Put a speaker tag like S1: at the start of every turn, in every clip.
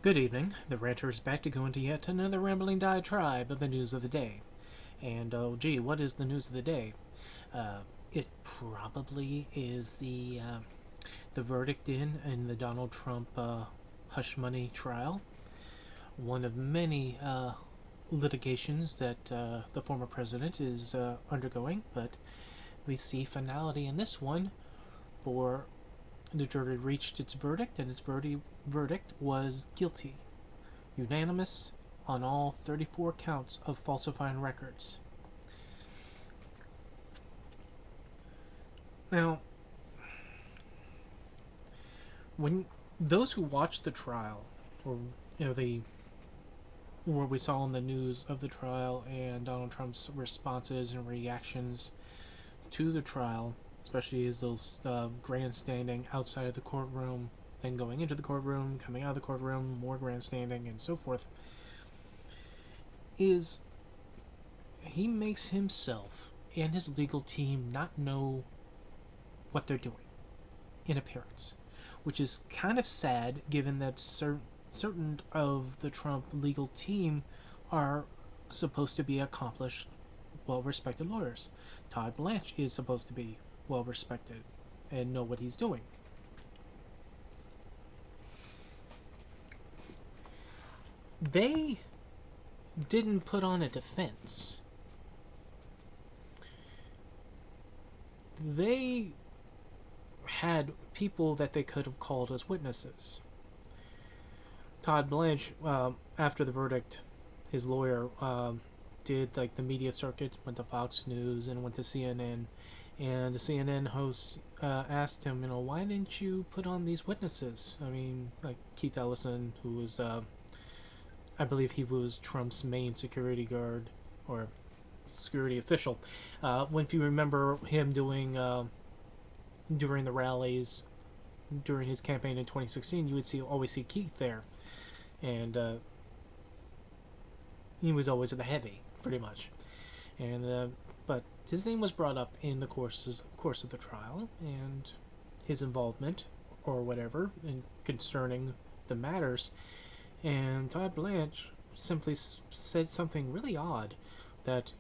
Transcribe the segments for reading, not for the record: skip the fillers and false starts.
S1: Good evening. The Ranter is back to go into yet another rambling diatribe of the news of the day. And oh gee, what is the news of the day? It probably is the verdict in the Donald Trump hush money trial. One of many litigations that the former president is undergoing, but we see finality in this one for the jury reached its verdict, and its verdict was guilty. Unanimous on all 34 counts of falsifying records. Now, when those who watched the trial, or what we saw in the news of the trial and Donald Trump's responses and reactions to the trial, especially as those grandstanding outside of the courtroom, then going into the courtroom, coming out of the courtroom, more grandstanding, and so forth, is he makes himself and his legal team not know what they're doing in appearance, which is kind of sad given that certain of the Trump legal team are supposed to be accomplished, well-respected lawyers. Todd Blanche is supposed to be well-respected and know what he's doing. They didn't put on a defense. They had people that they could have called as witnesses. Todd Blanche, after the verdict, his lawyer did like the media circuit, went to Fox News and went to CNN, and the CNN host asked him, why didn't you put on these witnesses? I mean, like Keith Ellison, who was, I believe he was Trump's main security guard or security official. If you remember him doing during the rallies during his campaign in 2016, you would always see Keith there, and he was always at the heavy, pretty much. And but his name was brought up in the course of the trial, and his involvement or whatever in concerning the matters. And Todd Blanche simply said something really odd that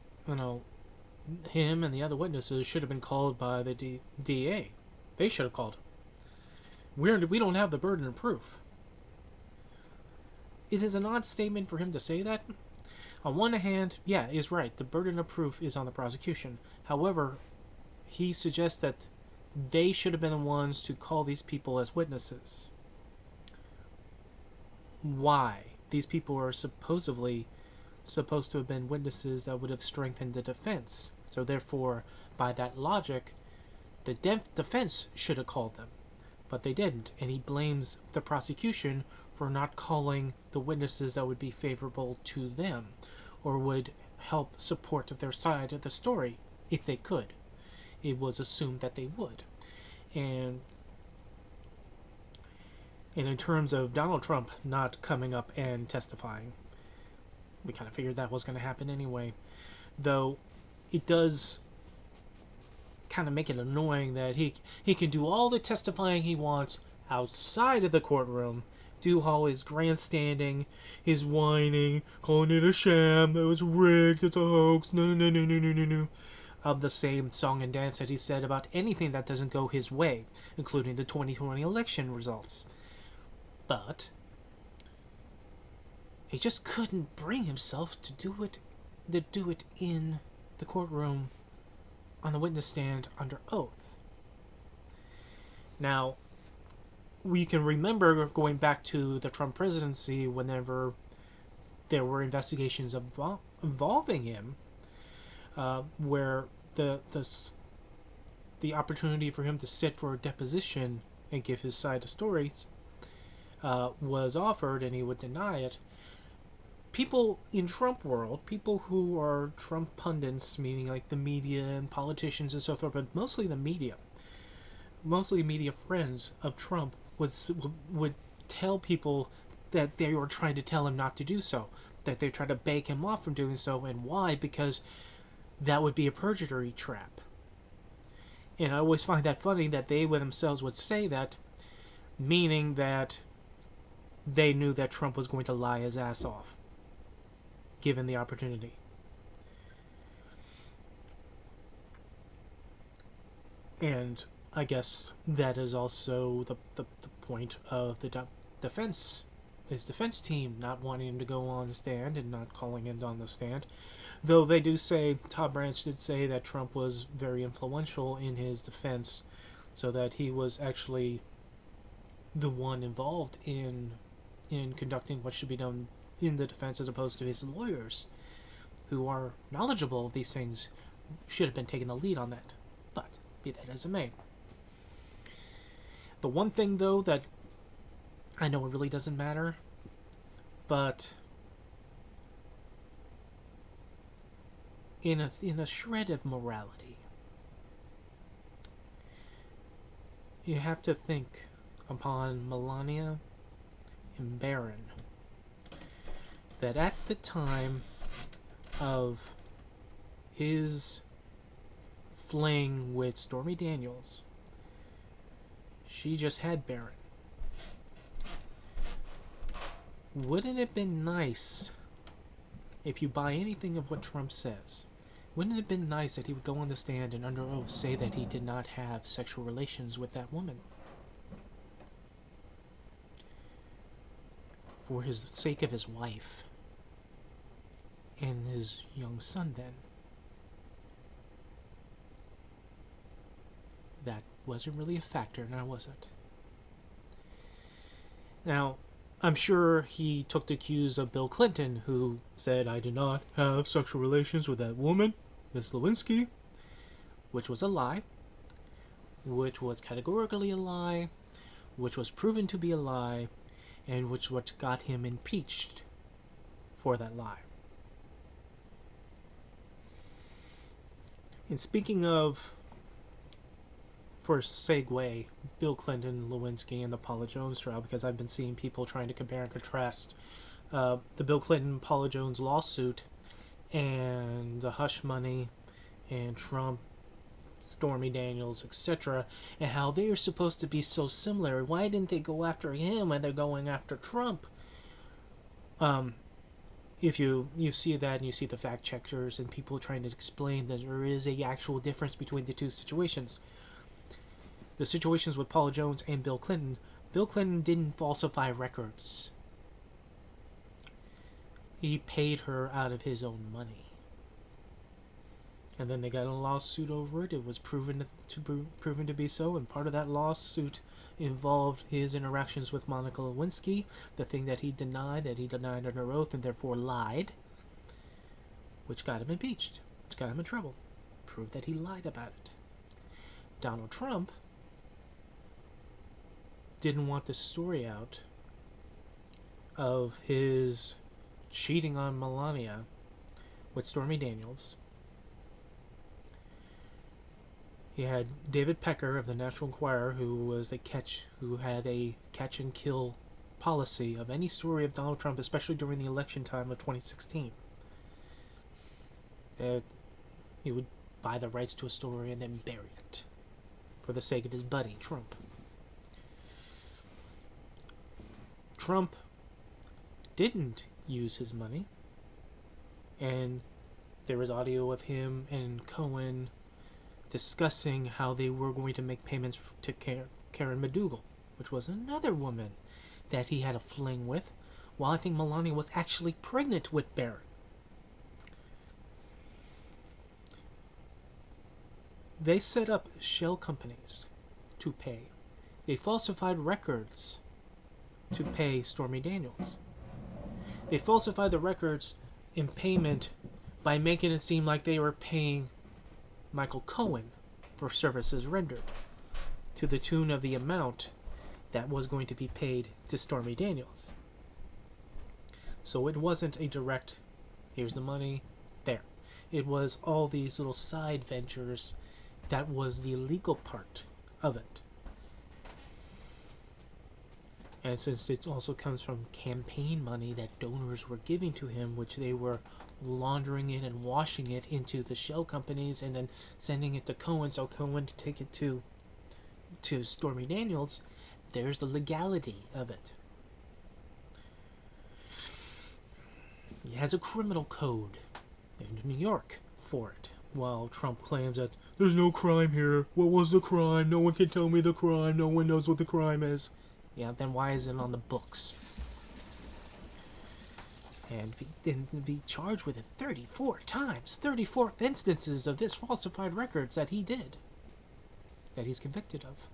S1: him and the other witnesses should have been called by the DA. They should have called. We don't have the burden of proof. It is an odd statement for him to say that. On one hand, yeah, he's right. The burden of proof is on the prosecution. However, he suggests that they should have been the ones to call these people as witnesses. Why? These people are supposedly supposed to have been witnesses that would have strengthened the defense. So therefore, by that logic, the defense should have called them. But they didn't, and he blames the prosecution for not calling the witnesses that would be favorable to them, or would help support their side of the story, if they could. It was assumed that they would. And in terms of Donald Trump not coming up and testifying, we kind of figured that was going to happen anyway. Though, it does kind of make it annoying that he can do all the testifying he wants outside of the courtroom, do all his grandstanding, his whining, calling it a sham, it was rigged, it's a hoax, no. Of the same song and dance that he said about anything that doesn't go his way, including the 2020 election results. But he just couldn't bring himself to do it in the courtroom on the witness stand under oath. Now, we can remember going back to the Trump presidency whenever there were investigations involving him, where the opportunity for him to sit for a deposition and give his side of stories was offered, and he would deny it. People in Trump world, people who are Trump pundits, meaning like the media and politicians and so forth, but mostly media friends of Trump would tell people that they were trying to tell him not to do so, that they tried to beg him off from doing so, and why? Because that would be a perjury trap. And I always find that funny that they themselves would say that, meaning that they knew that Trump was going to lie his ass off, given the opportunity. And I guess that is also the point of the defense, his defense team not wanting him to go on the stand and not calling him on the stand. Though they do say, Todd Branch did say that Trump was very influential in his defense, so that he was actually the one involved in conducting what should be done in the defense, as opposed to his lawyers, who are knowledgeable of these things, should have been taking the lead on that. But be that as it may. The one thing, though, that I know it really doesn't matter, but in a shred of morality, you have to think upon Melania and Barron, that at the time of his fling with Stormy Daniels, she just had Barron. Wouldn't it have been nice, if you buy anything of what Trump says, wouldn't it have been nice that he would go on the stand and under oath say that he did not have sexual relations with that woman? For his sake of his wife and his young son, then. That wasn't really a factor, now was it? Now, I'm sure he took the cues of Bill Clinton, who said, "I did not have sexual relations with that woman, Miss Lewinsky," which was a lie, which was categorically a lie, which was proven to be a lie, and which what got him impeached for that lie. And speaking of, for a segue, Bill Clinton, Lewinsky, and the Paula Jones trial, because I've been seeing people trying to compare and contrast the Bill Clinton, Paula Jones lawsuit and the hush money and Trump, Stormy Daniels, etc., and how they are supposed to be so similar. Why didn't they go after him when they're going after Trump? If you see that, and you see the fact checkers and people trying to explain that there is a actual difference between the two situations. The situations with Paula Jones and Bill Clinton didn't falsify records. He paid her out of his own money. And then they got a lawsuit over it. It was proven to be so, and part of that lawsuit involved his interactions with Monica Lewinsky, the thing that he denied under oath and therefore lied, which got him impeached, which got him in trouble. Proved that he lied about it. Donald Trump didn't want the story out of his cheating on Melania with Stormy Daniels. He had David Pecker of the National Enquirer, who had a catch and kill policy of any story of Donald Trump, especially during the election time of 2016. That he would buy the rights to a story and then bury it for the sake of his buddy, Trump. Trump didn't use his money, and there was audio of him and Cohen discussing how they were going to make payments to Karen McDougal, which was another woman that he had a fling with, while I think Melania was actually pregnant with Barron. They set up shell companies to pay. They falsified records to pay Stormy Daniels. They falsified the records in payment by making it seem like they were paying Michael Cohen for services rendered to the tune of the amount that was going to be paid to Stormy Daniels. So it wasn't a direct, here's the money, there. It was all these little side ventures that was the illegal part of it. And since it also comes from campaign money that donors were giving to him, which they were laundering it and washing it into the shell companies and then sending it to Cohen, so Cohen to take it to Stormy Daniels, there's the legality of it. has a criminal code in New York for it. While Trump claims that there's no crime here. What was the crime? No one can tell me the crime. No one knows what the crime is. Yeah, then why is it on the books? And be charged with it 34 times. 34 instances of this falsified records that he did. That he's convicted of.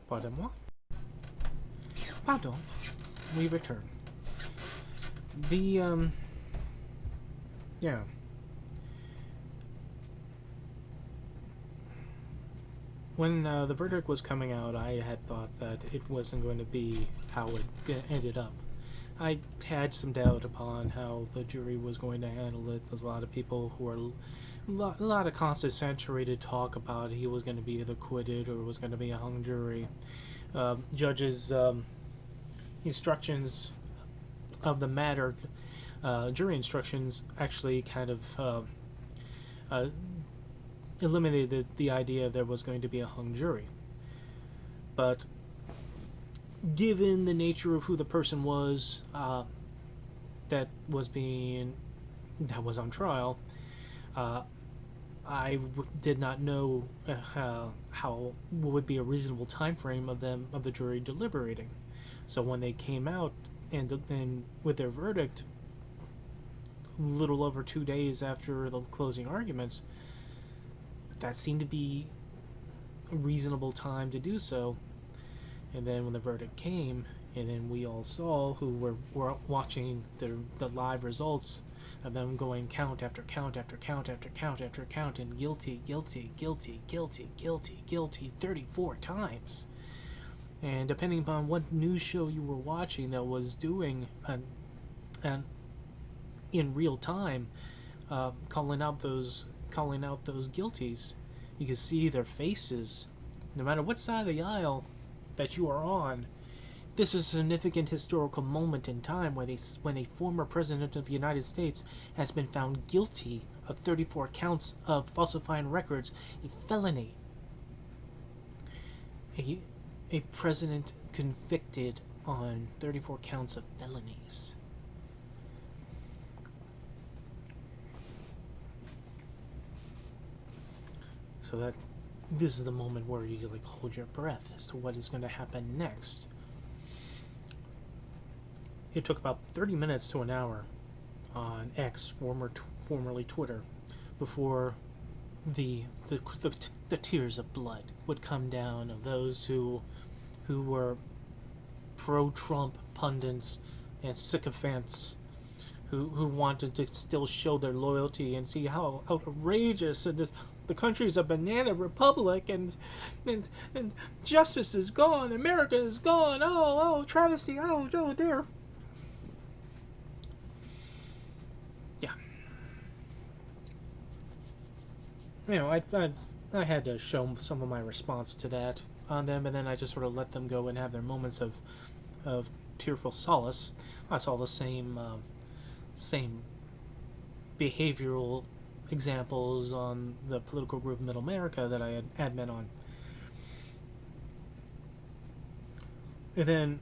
S1: Pardon-moi. Pardon. We return. Yeah. When the verdict was coming out, I had thought that it wasn't going to be how it ended up. I had some doubt upon how the jury was going to handle it. There's a lot of people who are a lot of constant saturated talk about he was going to be either acquitted or was going to be a hung jury. Judges' instructions of the matter, jury instructions, actually kind of eliminated the idea there was going to be a hung jury. But given the nature of who the person was that was on trial, I did not know how would be a reasonable time frame of the jury deliberating. So when they came out and with their verdict, a little over 2 days after the closing arguments, that seemed to be a reasonable time to do so. And then when the verdict came, and then we all saw, who were watching the live results of them going count after count after count after count after count, and guilty, guilty, guilty, guilty, guilty, guilty 34 times. And depending upon what news show you were watching that was doing an in real time, calling out those guilties, you can see their faces, no matter what side of the aisle that you are on. This is a significant historical moment in time when a former president of the United States has been found guilty of 34 counts of falsifying records, a felony. A president convicted on 34 counts of felonies. So this is the moment where you hold your breath as to what is going to happen next. It took about 30 minutes to an hour on X, formerly Twitter, before the tears of blood would come down of those who were pro-Trump pundits and sycophants who wanted to still show their loyalty and see how outrageous the country's a banana republic, and justice is gone, America is gone, oh travesty, oh dear. Yeah. I had to show some of my response to that on them, and then I just sort of let them go and have their moments of tearful solace. I saw the same behavioral examples on the political group Middle America that I had admin on. And then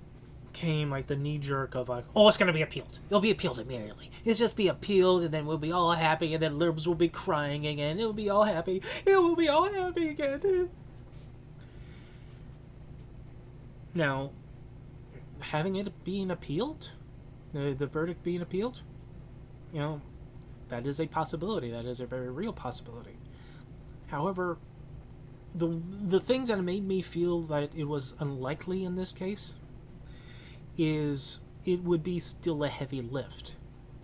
S1: came the knee jerk of it's going to be appealed. It'll be appealed immediately. It'll just be appealed, and then we'll be all happy, and then liberals will be crying again. It'll be all happy. It will be all happy again. Now, having it being appealed, the verdict being appealed, that is a possibility. That is a very real possibility. However, the things that made me feel that it was unlikely in this case is it would be still a heavy lift.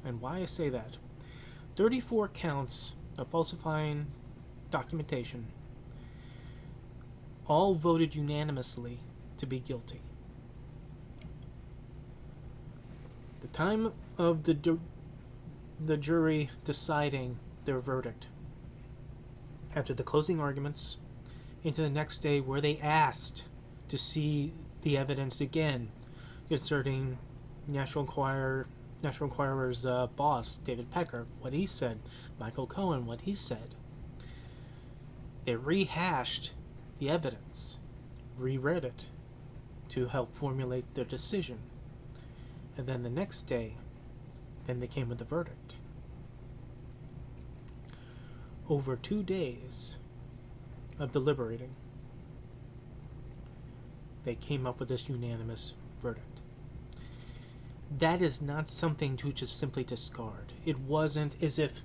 S1: And why I say that? 34 counts of falsifying documentation, all voted unanimously to be guilty. The time of the jury deciding their verdict, after the closing arguments, into the next day where they asked to see the evidence again concerning National Enquirer National Enquirer's boss, David Pecker, what he said, Michael Cohen, what he said. They rehashed the evidence, reread it to help formulate their decision. And then the next day, then they came with the verdict. Over 2 days of deliberating, they came up with this unanimous verdict. That is not something to just simply discard. It wasn't as if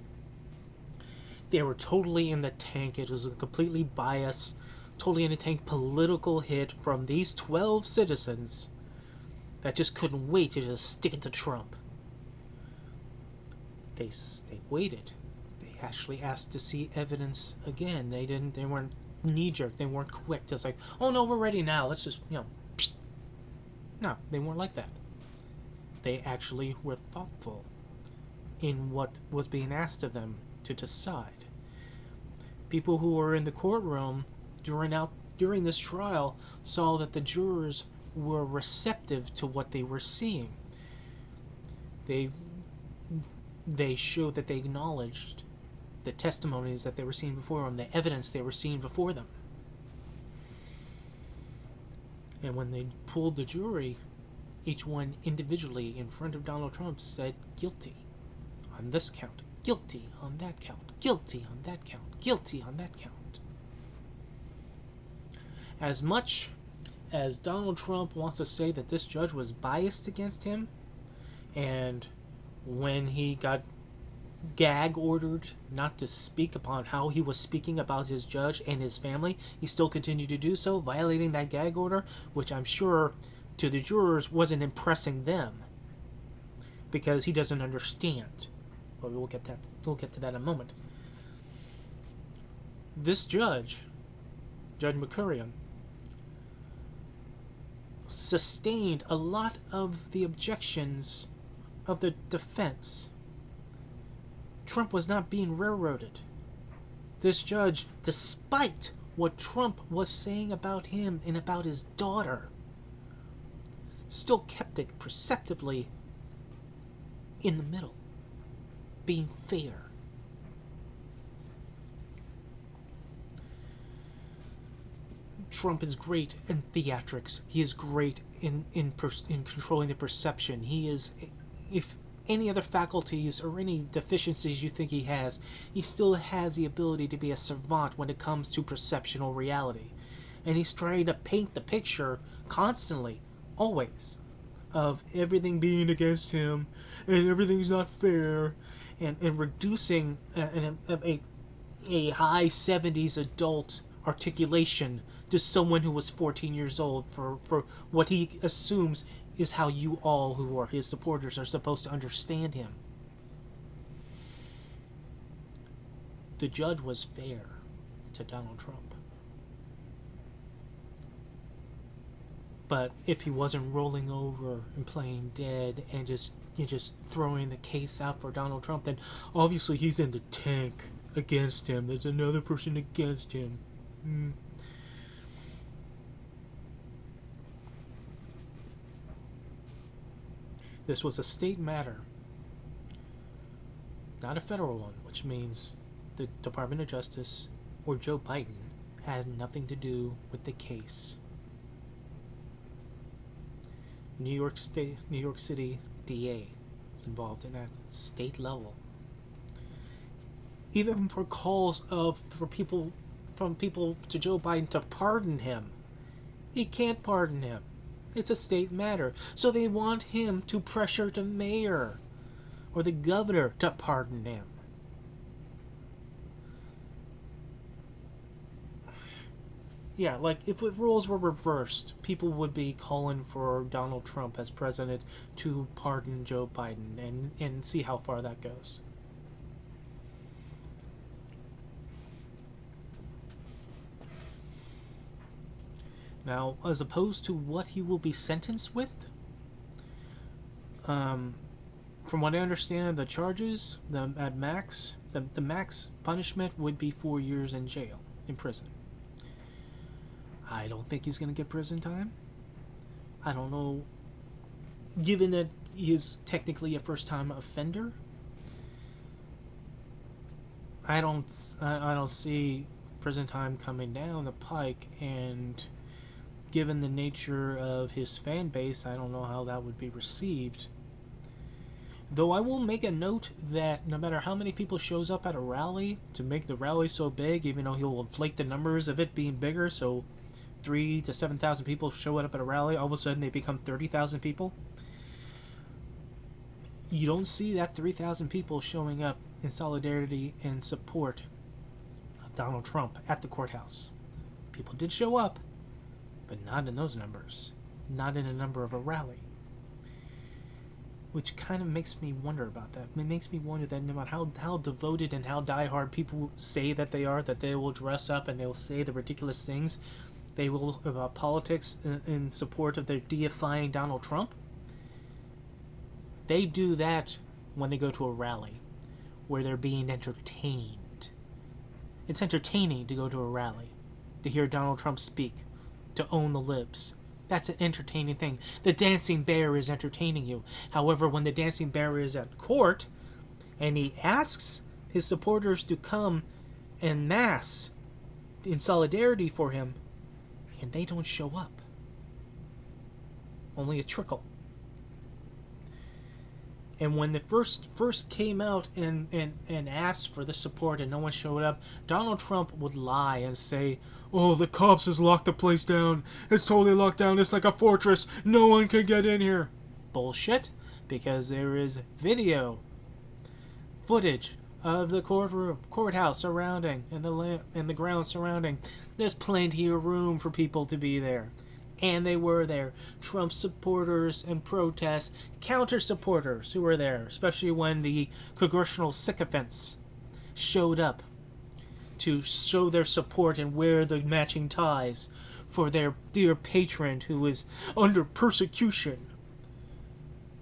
S1: they were totally in the tank. It was a completely biased, totally in the tank political hit from these 12 citizens that just couldn't wait to just stick it to Trump. They waited. They actually asked to see evidence again. They weren't knee-jerk. They weren't quick, just like, oh no, we're ready now. Let's just, psh. No, they weren't like that. They actually were thoughtful in what was being asked of them to decide. People who were in the courtroom during this trial saw that the jurors were receptive to what they were seeing. They showed that they acknowledged the testimonies that they were seeing before them, the evidence they were seeing before them. And when they pulled the jury, each one individually in front of Donald Trump said guilty on this count, guilty on that count, guilty on that count, guilty on that count. As much as Donald Trump wants to say that this judge was biased against him, and when he got gag ordered not to speak upon how he was speaking about his judge and his family, he still continued to do so, violating that gag order, which I'm sure to the jurors wasn't impressing them, because he doesn't understand. But we'll get to that in a moment. This Judge Mercurian, sustained a lot of the objections of the defense. Trump was not being railroaded. This judge, despite what Trump was saying about him and about his daughter, still kept it perceptively in the middle, being fair. Trump is great in theatrics. He is great in controlling the perception. He is, if any other faculties or any deficiencies you think he has, he still has the ability to be a savant when it comes to perceptual reality. And he's trying to paint the picture constantly, always, of everything being against him and everything's not fair, and reducing a high 70s adult articulation to someone who was 14 years old for what he assumes is how you all who are his supporters are supposed to understand him. The judge was fair to Donald Trump. But if he wasn't rolling over and playing dead and just throwing the case out for Donald Trump, then obviously he's in the tank against him. There's another person against him. This was a state matter, not a federal one, which means the Department of Justice or Joe Biden had nothing to do with the case. New York City DA is involved in that state level. Even for calls from people to Joe Biden to pardon him, he can't pardon him. It's a state matter. So they want him to pressure the mayor or the governor to pardon him. Yeah, like if the roles were reversed, people would be calling for Donald Trump as president to pardon Joe Biden and see how far that goes. Now, as opposed to what he will be sentenced with, from what I understand, the charges, the max punishment would be 4 years in jail, in prison. I don't think he's going to get prison time. I don't know. given that he is technically a first-time offender, I don't see prison time coming down the pike, and given the nature of his fan base, I don't know how that would be received. Though I will make a note that no matter how many people shows up at a rally, to make the rally so big, even though he'll inflate the numbers of it being bigger, so 3 to 7,000 people show up at a rally, all of a sudden they become 30,000 people. You don't see that 3,000 people showing up in solidarity and support of Donald Trump at the courthouse. People did show up, but not in those numbers. Not in a number of a rally. Which kind of makes me wonder about that. It makes me wonder that no matter how devoted and how diehard people say that they are, that they will dress up and they will say the ridiculous things they will about politics in support of their deifying Donald Trump. They do that when they go to a rally where they're being entertained. It's entertaining to go to a rally, to hear Donald Trump speak, to own the libs. That's an entertaining thing. The dancing bear is entertaining you. However, when the dancing bear is at court and he asks his supporters to come en masse in solidarity for him, and they don't show up. Only a trickle. And when the first came out and asked for the support and no one showed up, Donald Trump would lie and say, "Oh, the cops has locked the place down. It's totally locked down. It's like a fortress. No one can get in here." Bullshit, because there is video footage of the courthouse surrounding, and the ground surrounding. There's plenty of room for people to be there. And they were there. Trump supporters and protest counter supporters who were there, especially when the congressional sycophants showed up to show their support and wear the matching ties for their dear patron who is under persecution.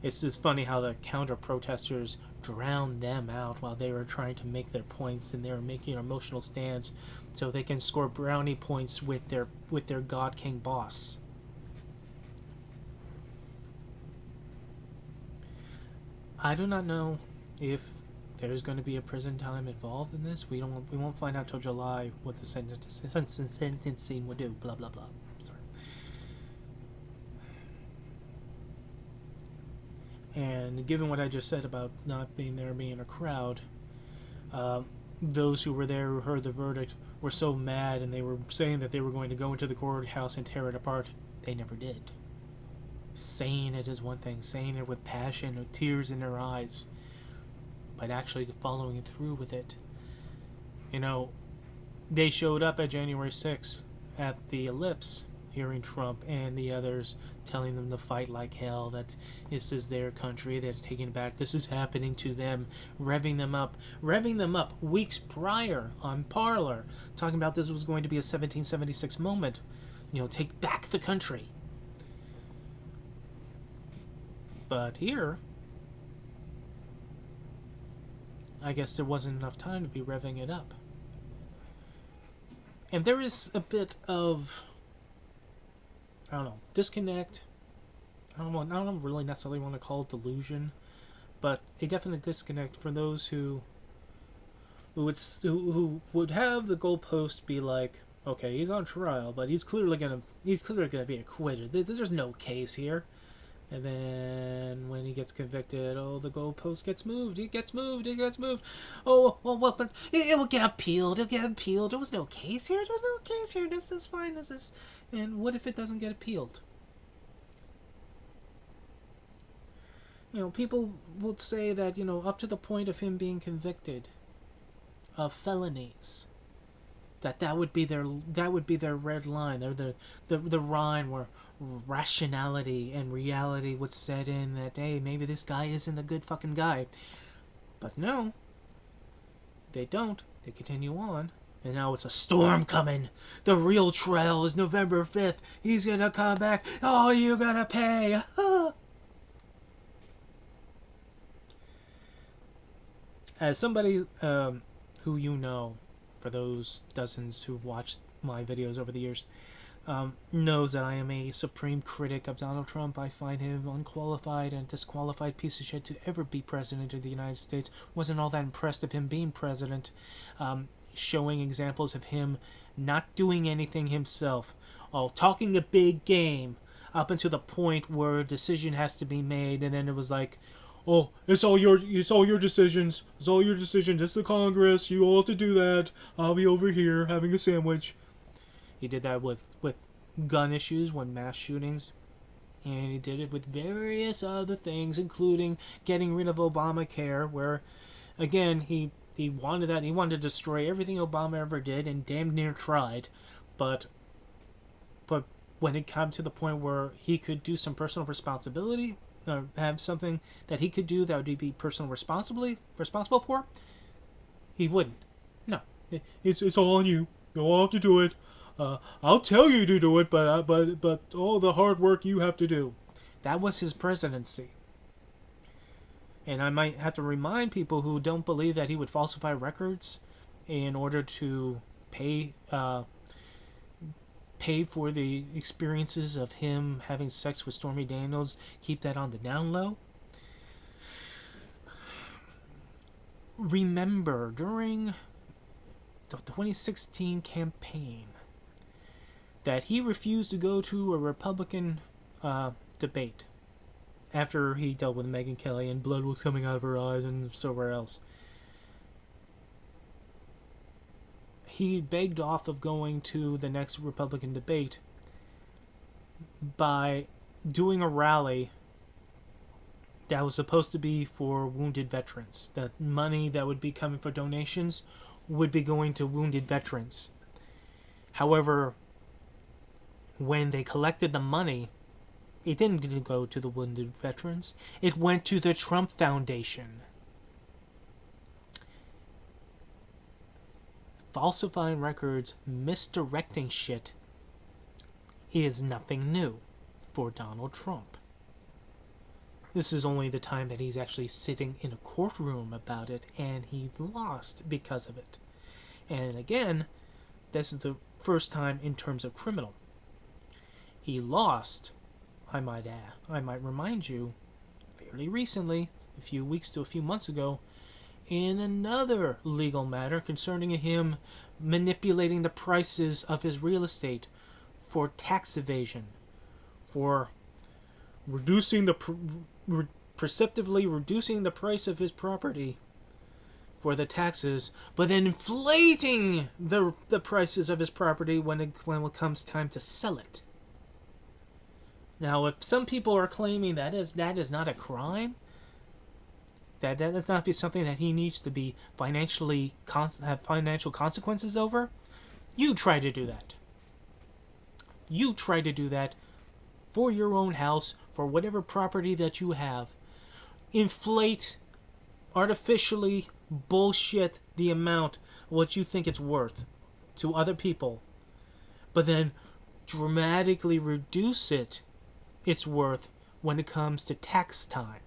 S1: It's just funny how the counter protesters drowned them out while they were trying to make their points, and they were making an emotional stance so they can score brownie points with their God King boss. I do not know if there's going to be a prison time involved in this. We won't find out till July what the sentencing will do. Blah blah blah. Sorry. And given what I just said about not being there, being a crowd, those who were there who heard the verdict were so mad, and they were saying that they were going to go into the courthouse and tear it apart. They never did. Saying it is one thing, saying it with passion, with tears in their eyes, but actually following through with it. You know, they showed up at January 6th at the Ellipse, hearing Trump and the others telling them to fight like hell, that this is their country, they're taking it back, this is happening to them, revving them up weeks prior on Parler, talking about this was going to be a 1776 moment, take back the country. But here, I guess there wasn't enough time to be revving it up. And there is a bit of, disconnect. I don't really necessarily want to call it delusion, but a definite disconnect for those who would have the goalpost be like, okay, he's on trial, but he's clearly gonna be acquitted. There's no case here. And then when he gets convicted, the goalpost gets moved. It gets moved. Oh, well, but it will get appealed. There was no case here. This is fine. And what if it doesn't get appealed? People would say that, up to the point of him being convicted of felonies, that would be their red line. They're the line where rationality and reality would set in, that, hey, maybe this guy isn't a good fucking guy. But no, they don't. They continue on. And now it's a storm coming. The real trial is November 5th. He's gonna come back. Oh, you gotta pay. As somebody who for those dozens who've watched my videos over the years, knows that I am a supreme critic of Donald Trump. I find him unqualified and disqualified piece of shit to ever be president of the United States. Wasn't all that impressed of him being president. Showing examples of him not doing anything himself. Oh, talking a big game up until the point where a decision has to be made, and then it was like, oh, it's all your decisions. It's all your decisions. It's the Congress. You all have to do that. I'll be over here having a sandwich. He did that with gun issues, when mass shootings, and he did it with various other things, including getting rid of Obamacare, where, again, he wanted that. He wanted to destroy everything Obama ever did, and damn near tried, but when it came to the point where he could do some personal responsibility, or have something that he could do that would be personal responsible for, he wouldn't. No, it's all on you. You all have to do it. I'll tell you to do it, but all the hard work you have to do. That was his presidency. And I might have to remind people who don't believe that he would falsify records in order to pay for the experiences of him having sex with Stormy Daniels, keep that on the down low. Remember, during the 2016 campaign, that he refused to go to a Republican debate after he dealt with Megyn Kelly and blood was coming out of her eyes and somewhere else. He begged off of going to the next Republican debate by doing a rally that was supposed to be for wounded veterans. The money that would be coming for donations would be going to wounded veterans. However, when they collected the money, it didn't go to the wounded veterans. It went to the Trump Foundation. Falsifying records, misdirecting shit is nothing new for Donald Trump. This is only the time that he's actually sitting in a courtroom about it, and he lost because of it. And again, this is the first time in terms of criminal. He lost, I might remind you, fairly recently, a few weeks to a few months ago, in another legal matter concerning him manipulating the prices of his real estate for tax evasion, for perceptively reducing the price of his property for the taxes, but then inflating the prices of his property when it comes time to sell it. Now, if some people are claiming that is not a crime, that does not be something that he needs to be have financial consequences over, you try to do that. You try to do that for your own house, for whatever property that you have. Inflate, artificially bullshit the amount of what you think it's worth to other people, but then dramatically reduce its worth when it comes to tax time.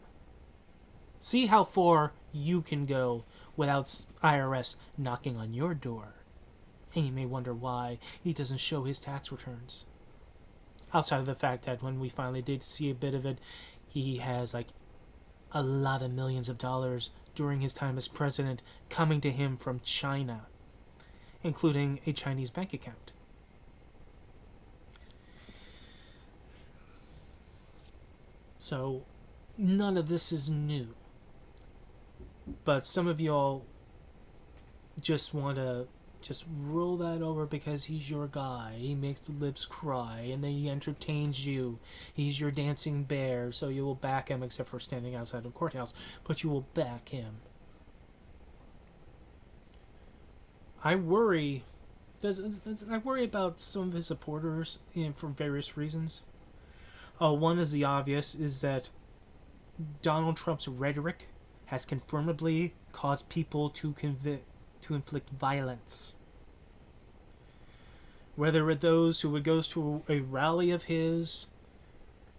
S1: See how far you can go without IRS knocking on your door. And you may wonder why he doesn't show his tax returns. Outside of the fact that when we finally did see a bit of it, he has like a lot of millions of dollars during his time as president coming to him from China, including a Chinese bank account. So, none of this is new. But some of y'all just want to just roll that over because he's your guy. He makes the lips cry, and then he entertains you. He's your dancing bear, so you will back him, except for standing outside the courthouse. But you will back him. I worry about some of his supporters for various reasons. One is the obvious, is that Donald Trump's rhetoric has confirmably caused people to inflict violence. Whether it's those who would go to a rally of his,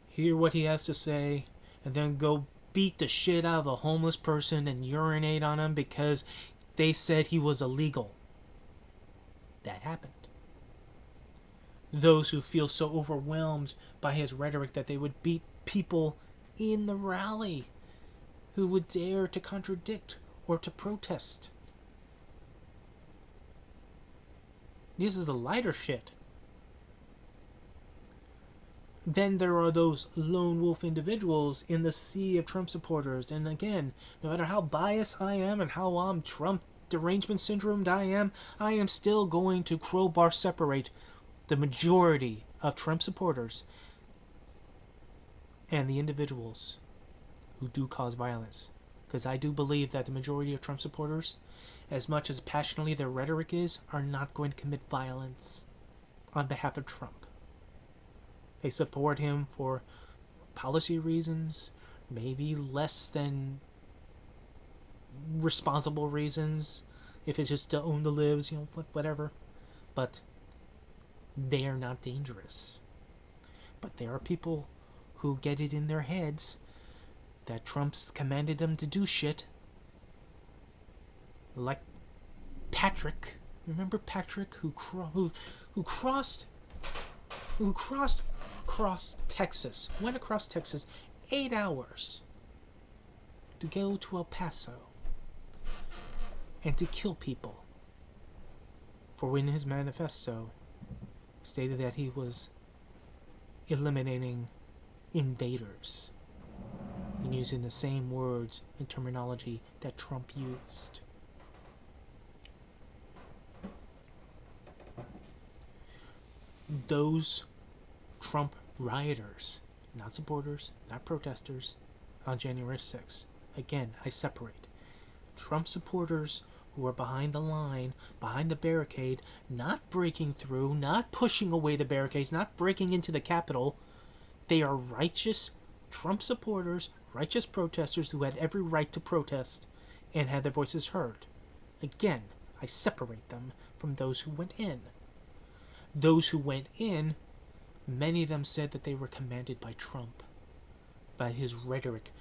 S1: hear what he has to say, and then go beat the shit out of a homeless person and urinate on him because they said he was illegal. That happened. those who feel so overwhelmed by his rhetoric that they would beat people in the rally who would dare to contradict or to protest. This is the lighter shit. Then there are those lone wolf individuals in the sea of Trump supporters. And again, no matter how biased I am and how Trump derangement syndromed I am still going to crowbar separate the majority of Trump supporters and the individuals who do cause violence. Because I do believe that the majority of Trump supporters, as much as passionately their rhetoric is, are not going to commit violence on behalf of Trump. They support him for policy reasons, maybe less than responsible reasons, if it's just to own the libs, whatever. But they are not dangerous. But there are people who get it in their heads that Trump's commanded them to do shit. Like Patrick. Remember Patrick who crossed across Texas, went across Texas 8 hours to go to El Paso and to kill people, for in his manifesto stated that he was eliminating invaders and using the same words and terminology that Trump used. Those Trump rioters, not supporters, not protesters, on January 6th. Again, I separate. Trump supporters who are behind the line, behind the barricade, not breaking through, not pushing away the barricades, not breaking into the Capitol. They are righteous Trump supporters, righteous protesters who had every right to protest and had their voices heard. Again, I separate them from those who went in. Those who went in, many of them said that they were commanded by Trump, by his rhetoric,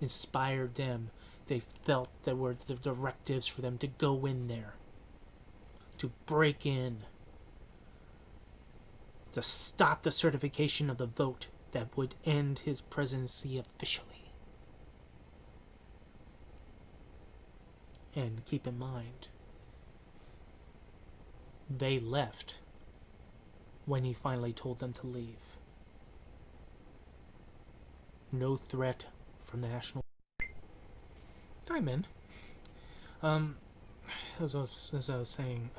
S1: inspired them. They felt there were the directives for them to go in there, to break in, to stop the certification of the vote that would end his presidency officially. And keep in mind, they left when he finally told them to leave. No threat from the national. I'm in. As I was saying,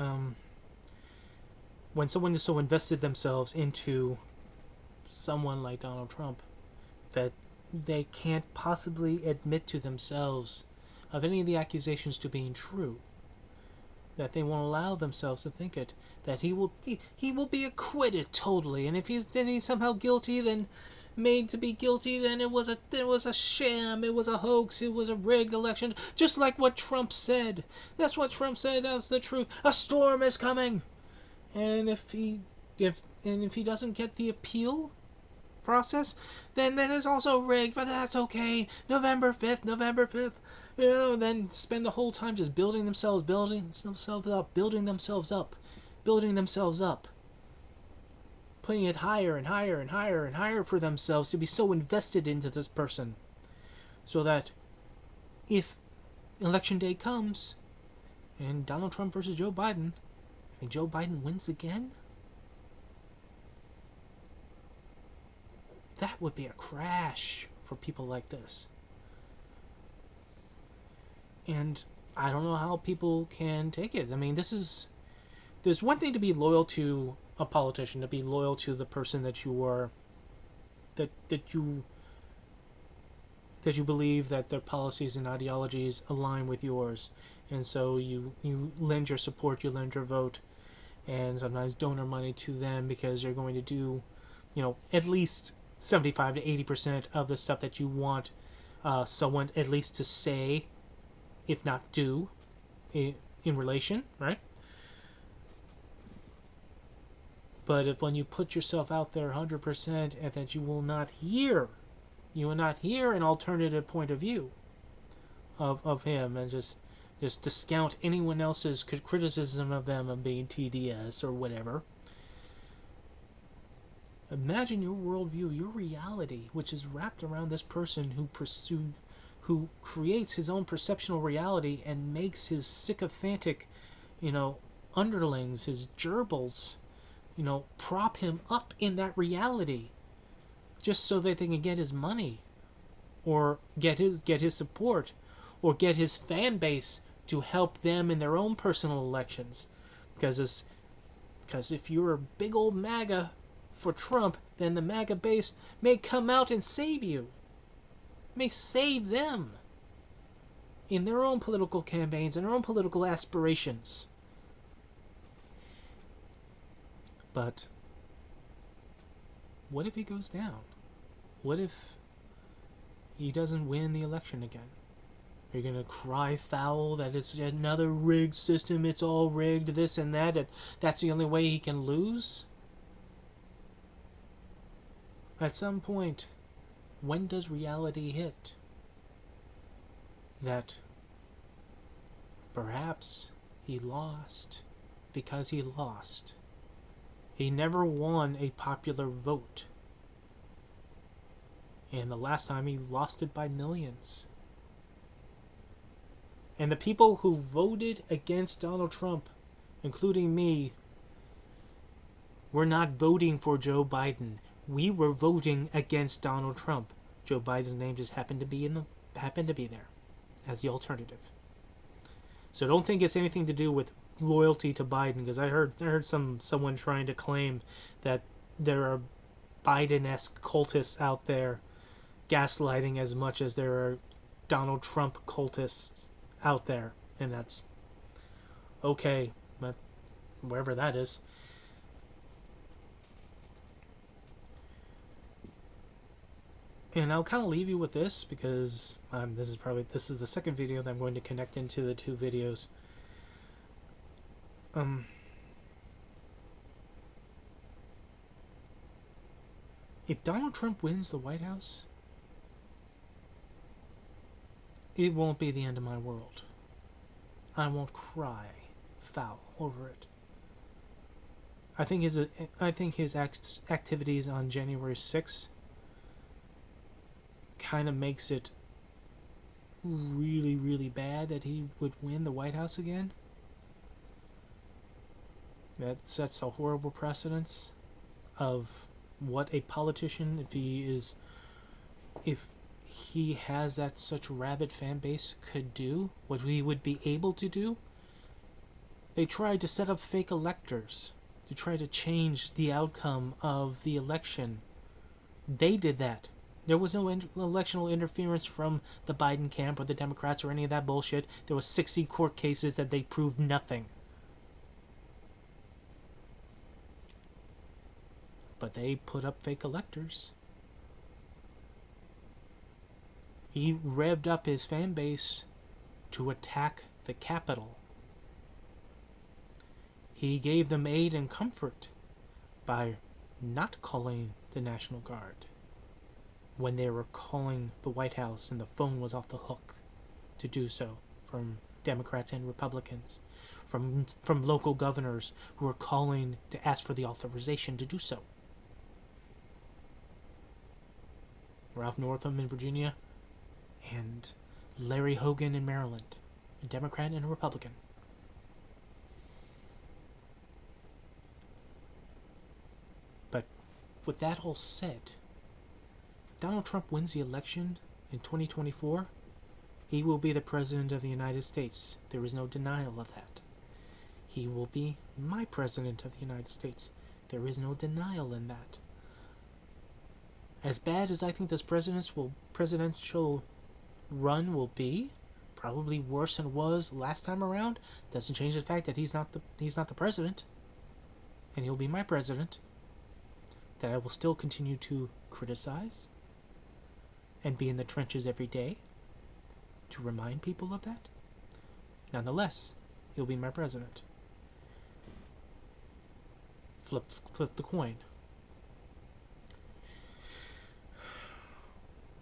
S1: when someone is so invested themselves into someone like Donald Trump that they can't possibly admit to themselves of any of the accusations to being true, that they won't allow themselves to think it, that he will be acquitted totally, and if he's somehow guilty, then made to be guilty, then it was a sham, it was a hoax, it was a rigged election, just like what Trump said. That's what Trump said. That's the truth. A storm is coming, and if he doesn't get the appeal process, then it's also rigged. But that's okay. November 5th. Then spend the whole time just building themselves up, putting it higher and higher and higher and higher for themselves, to be so invested into this person, so that if election day comes and Donald Trump versus Joe Biden, and Joe Biden wins again, that would be a crash for people like this. And I don't know how people can take it. I mean, there's one thing to be loyal to a politician, to be loyal to the person that you are, that you believe that their policies and ideologies align with yours, and so you lend your support, you lend your vote, and sometimes donor money to them because you're going to do, at least 75 to 80% of the stuff that you want someone at least to say, if not do, in relation, right? But when you put yourself out there 100% and that you will not hear an alternative point of view of him, and just discount anyone else's criticism of them of being TDS or whatever, Imagine your worldview, your reality, which is wrapped around this person who creates his own perceptual reality and makes his sycophantic, you know, underlings, his gerbils, prop him up in that reality, just so that they can get his money, or get his support, or get his fan base to help them in their own personal elections, because if you're a big old MAGA for Trump, then the MAGA base may come out and save you, may save them in their own political campaigns and their own political aspirations. But what if he goes down? What if he doesn't win the election again? Are you going to cry foul that it's another rigged system, it's all rigged, this and that, and that's the only way he can lose? At some point, when does reality hit? That perhaps he lost because he lost. He never won a popular vote. And the last time he lost it by millions. And the people who voted against Donald Trump, including me, were not voting for Joe Biden. We were voting against Donald Trump. Joe Biden's name just happened to be there as the alternative. So don't think it's anything to do with loyalty to Biden, because I heard someone trying to claim that there are Biden-esque cultists out there gaslighting as much as there are Donald Trump cultists out there, and that's okay, but wherever that is. And I'll kind of leave you with this, because this is the second video that I'm going to connect into the two videos. If Donald Trump wins the White House, it won't be the end of my world. I won't cry foul over it. I think his activities on January 6th kind of makes it really, really bad that he would win the White House again. That sets a horrible precedence of what a politician, if he has that such rabid fan base, could do, what we would be able to do. They tried to set up fake electors to try to change the outcome of the election. They did that. There was no electional interference from the Biden camp or the Democrats or any of that bullshit. There was 60 court cases that they proved nothing. But they put up fake electors. He revved up his fan base to attack the Capitol. He gave them aid and comfort by not calling the National Guard when they were calling the White House and the phone was off the hook to do so, from Democrats and Republicans, from local governors who were calling to ask for the authorization to do so. Ralph Northam in Virginia, and Larry Hogan in Maryland, a Democrat and a Republican. But with that all said, if Donald Trump wins the election in 2024, he will be the President of the United States. There is no denial of that. He will be my President of the United States. There is no denial in that. As bad as I think this presidential run will be, probably worse than it was last time around, doesn't change the fact that he's not the president, and he'll be my president. That I will still continue to criticize and be in the trenches every day to remind people of that. Nonetheless, he'll be my president. Flip the coin.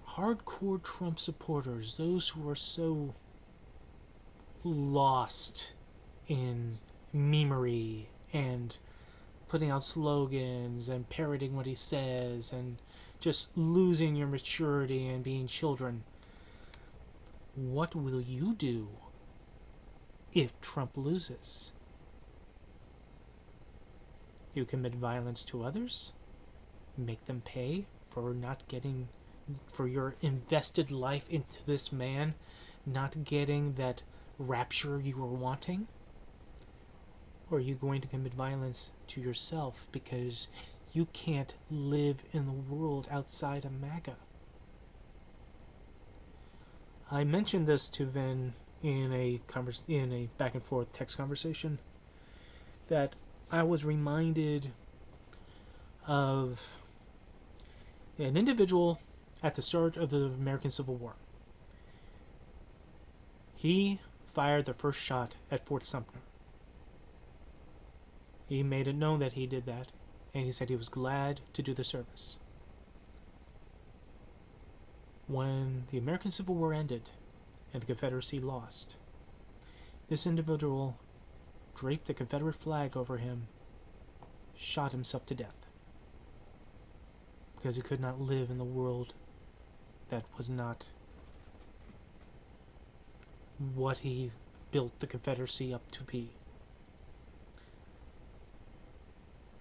S1: Hardcore Trump supporters, those who are so lost in memery and putting out slogans and parroting what he says and just losing your maturity and being children. What will you do if Trump loses? You commit violence to others? Make them pay for not getting, for your invested life into this man, not getting that rapture you were wanting? Or are you going to commit violence to yourself because you can't live in the world outside of MAGA? I mentioned this to Vin in a back and forth text conversation, that I was reminded of an individual at the start of the American Civil War. He fired the first shot at Fort Sumter. He made it known that he did that, and he said he was glad to do the service. When the American Civil War ended and the Confederacy lost, this individual draped a Confederate flag over him, shot himself to death, because he could not live in the world that was not what he built the Confederacy up to be.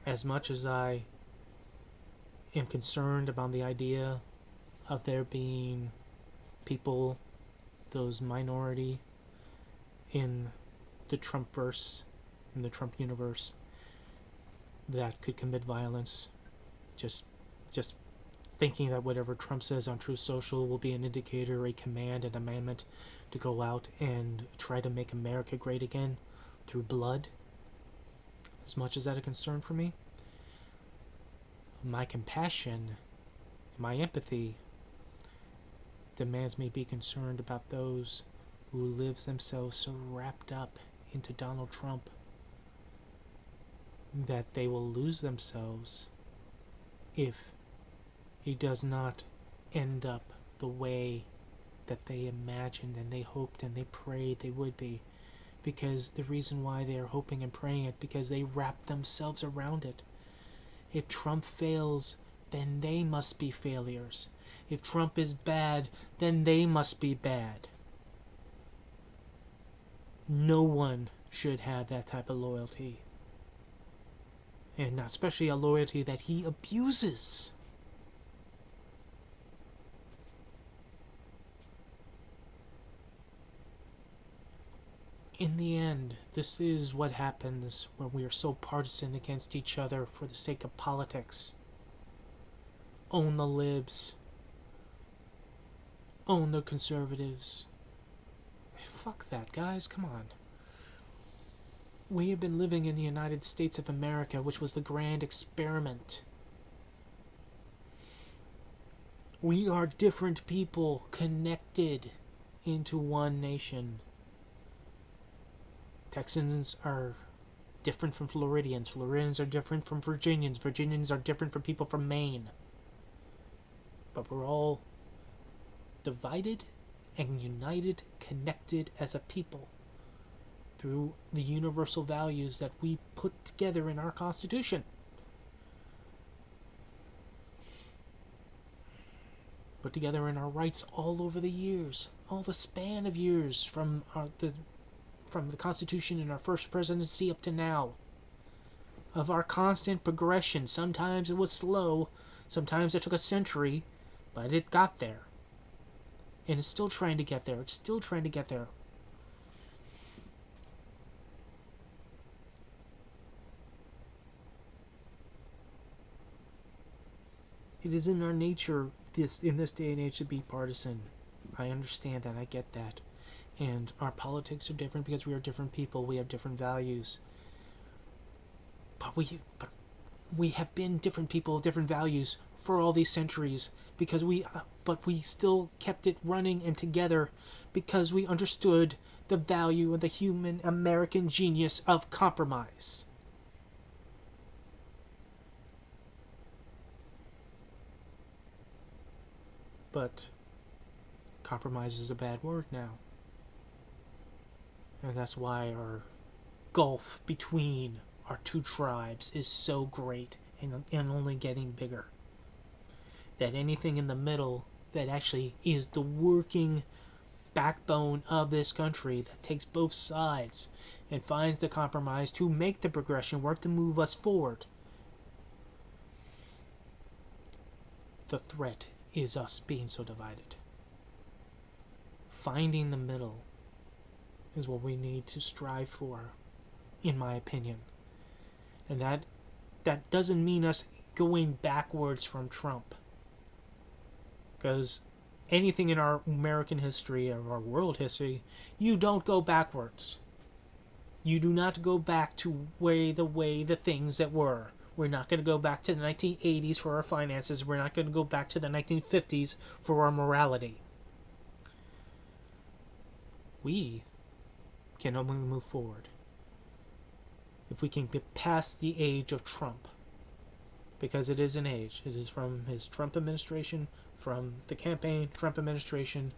S1: As much as I am concerned about the idea of there being people, those minority in the Trumpverse, in the Trump universe, that could commit violence, just thinking that whatever Trump says on Truth Social will be an indicator, a command, an amendment to go out and try to make America great again through blood. As much as that a concern for me, my compassion, my empathy demands me be concerned about those who live themselves so wrapped up into Donald Trump that they will lose themselves if he does not end up the way that they imagined and they hoped and they prayed they would be. Because the reason why they are hoping and praying it, because they wrap themselves around it. If Trump fails, then they must be failures. If Trump is bad, then they must be bad. No one should have that type of loyalty. And especially a loyalty that he abuses. In the end, this is what happens when we are so partisan against each other for the sake of politics. Own the libs. Own the conservatives. Fuck that, guys. Come on. We have been living in the United States of America, which was the grand experiment. We are different people connected into one nation. Texans are different from Floridians. Floridians are different from Virginians. Virginians are different from people from Maine. But we're all divided and united, connected as a people through the universal values that we put together in our Constitution. Put together in our rights all over the years, all the span of years from the Constitution in our first presidency up to now, of our constant progression. Sometimes it was slow, sometimes it took a century, but it got there. And it's still trying to get there. It's still trying to get there. It is in our nature, in this day and age, to be partisan. I understand that. I get that. And our politics are different because we are different people. We have different values. But we have been different people, different values for all these centuries because we still kept it running and together because we understood the value of the human American genius of compromise. But compromise is a bad word now. And that's why our gulf between our two tribes is so great and only getting bigger that anything in the middle that actually is the working backbone of this country that takes both sides and finds the compromise to make the progression work to move us forward. The threat is us being so divided. Finding the middle is what we need to strive for, in my opinion. And that doesn't mean us going backwards from Trump. Because anything in our American history or our world history, you don't go backwards. You do not go back to the way the things that were. We're not going to go back to the 1980s for our finances. We're not going to go back to the 1950s for our morality. We can only move forward if we can get past the age of Trump. Because it is an age. It is from his Trump administration, from the campaign Trump administration,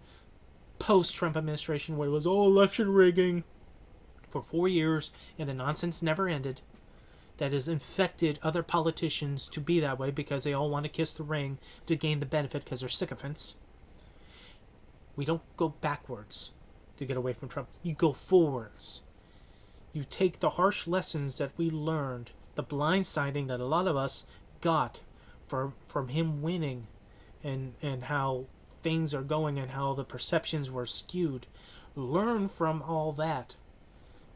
S1: post-Trump administration, where it was all election rigging for 4 years and the nonsense never ended. That has infected other politicians to be that way because they all want to kiss the ring to gain the benefit because they're sycophants. We don't go backwards to get away from Trump. You go forwards. You take the harsh lessons that we learned, the blindsiding that a lot of us got from him winning, and how things are going and how the perceptions were skewed. Learn from all that.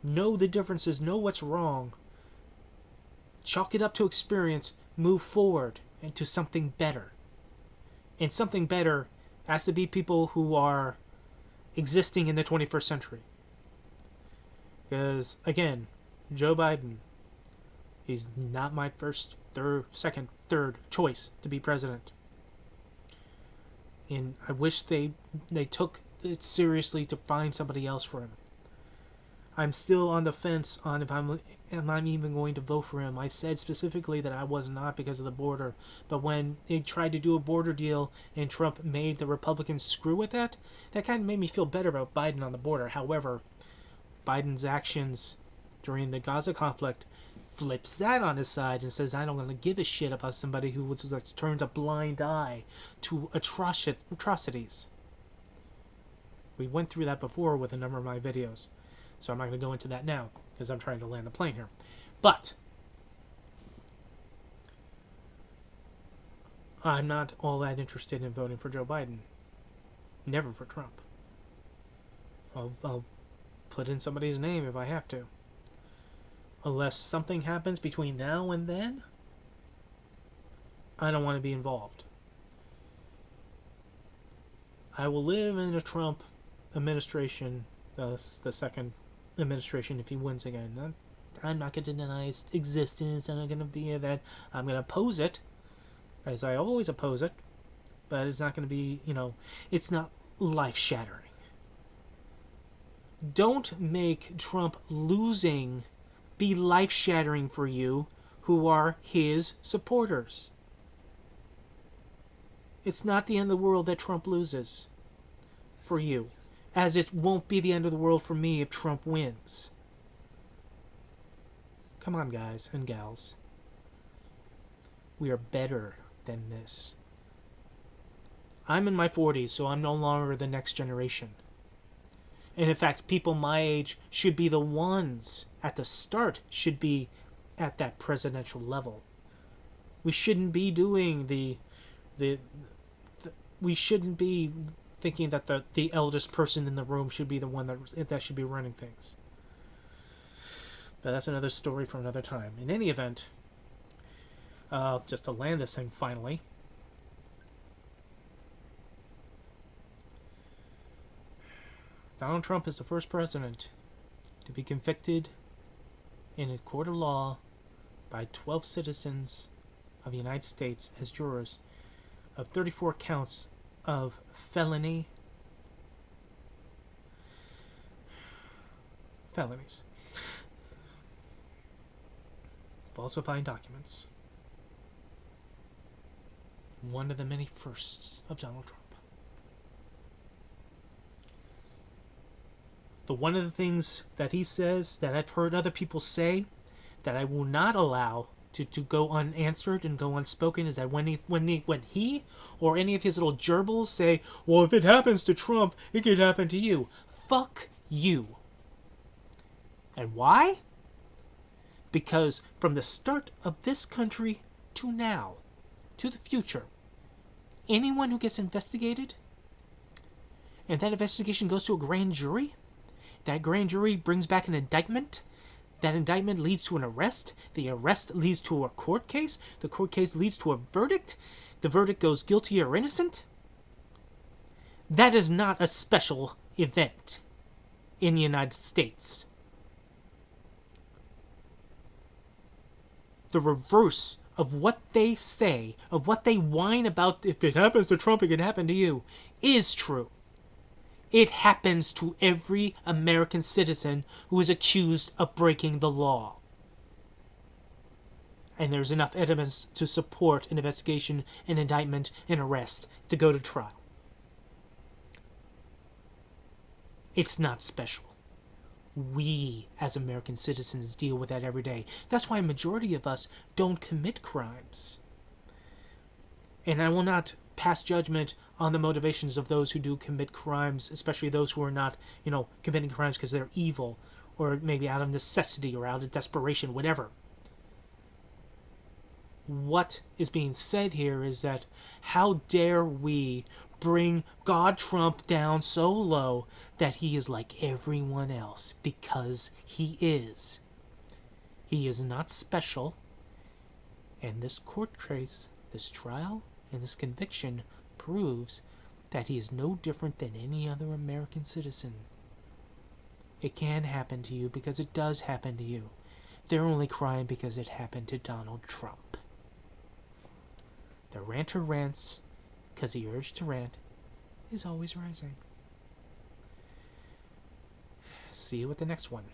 S1: Know the differences. Know what's wrong. Chalk it up to experience. Move forward into something better. And something better has to be people who are existing in the 21st century. Because, again, Joe Biden, he's not my first, second, third choice to be president. And I wish they took it seriously to find somebody else for him. I'm still on the fence on if I'm even going to vote for him. I said specifically that I was not because of the border. But when they tried to do a border deal and Trump made the Republicans screw with that kind of made me feel better about Biden on the border. However, Biden's actions during the Gaza conflict flips that on his side and says, I don't want to give a shit about somebody who turns a blind eye to atrocities. We went through that before with a number of my videos. So I'm not going to go into that now because I'm trying to land the plane here. But I'm not all that interested in voting for Joe Biden. Never for Trump. I'll put in somebody's name if I have to. Unless something happens between now and then, I don't want to be involved. I will live in a Trump administration, the second administration, if he wins again. I'm not going to deny its existence. I'm not going to be that. I'm going to oppose it, as I always oppose it. But it's not going to be, it's not life-shattering. Don't make Trump losing be life-shattering for you who are his supporters. It's not the end of the world that Trump loses for you, as it won't be the end of the world for me if Trump wins. Come on, guys and gals. We are better than this. I'm in my 40s, so I'm no longer the next generation. And in fact, people my age should be the ones at the start, should be at that presidential level. We shouldn't be doing we shouldn't be thinking that the eldest person in the room should be the one that should be running things. But that's another story for another time. In any event, just to land this thing finally, Donald Trump is the first president to be convicted in a court of law by 12 citizens of the United States as jurors of 34 counts of felonies, falsifying documents. One of the many firsts of Donald Trump. One of the things that he says that I've heard other people say that I will not allow to go unanswered and go unspoken is that when he or any of his little gerbils say, well, if it happens to Trump, it could happen to you. Fuck you. And why? Because from the start of this country to now, to the future, anyone who gets investigated and that investigation goes to a grand jury, that grand jury brings back an indictment, that indictment leads to an arrest, the arrest leads to a court case, the court case leads to a verdict, the verdict goes guilty or innocent. That is not a special event in the United States. The reverse of what they say, of what they whine about, if it happens to Trump, it can happen to you, is true. It happens to every American citizen who is accused of breaking the law. And there's enough evidence to support an investigation, an indictment, an arrest to go to trial. It's not special. We, as American citizens, deal with that every day. That's why a majority of us don't commit crimes. And I will not pass judgment on the motivations of those who do commit crimes, especially those who are not, committing crimes because they're evil, or maybe out of necessity or out of desperation, whatever. What is being said here is that how dare we bring God Trump down so low that he is like everyone else, because he is. He is not special, and this court case, this trial, and this conviction proves that he is no different than any other American citizen. It can happen to you because it does happen to you. They're only crying because it happened to Donald Trump. The ranter rants because the urge to rant is always rising. See you at the next one.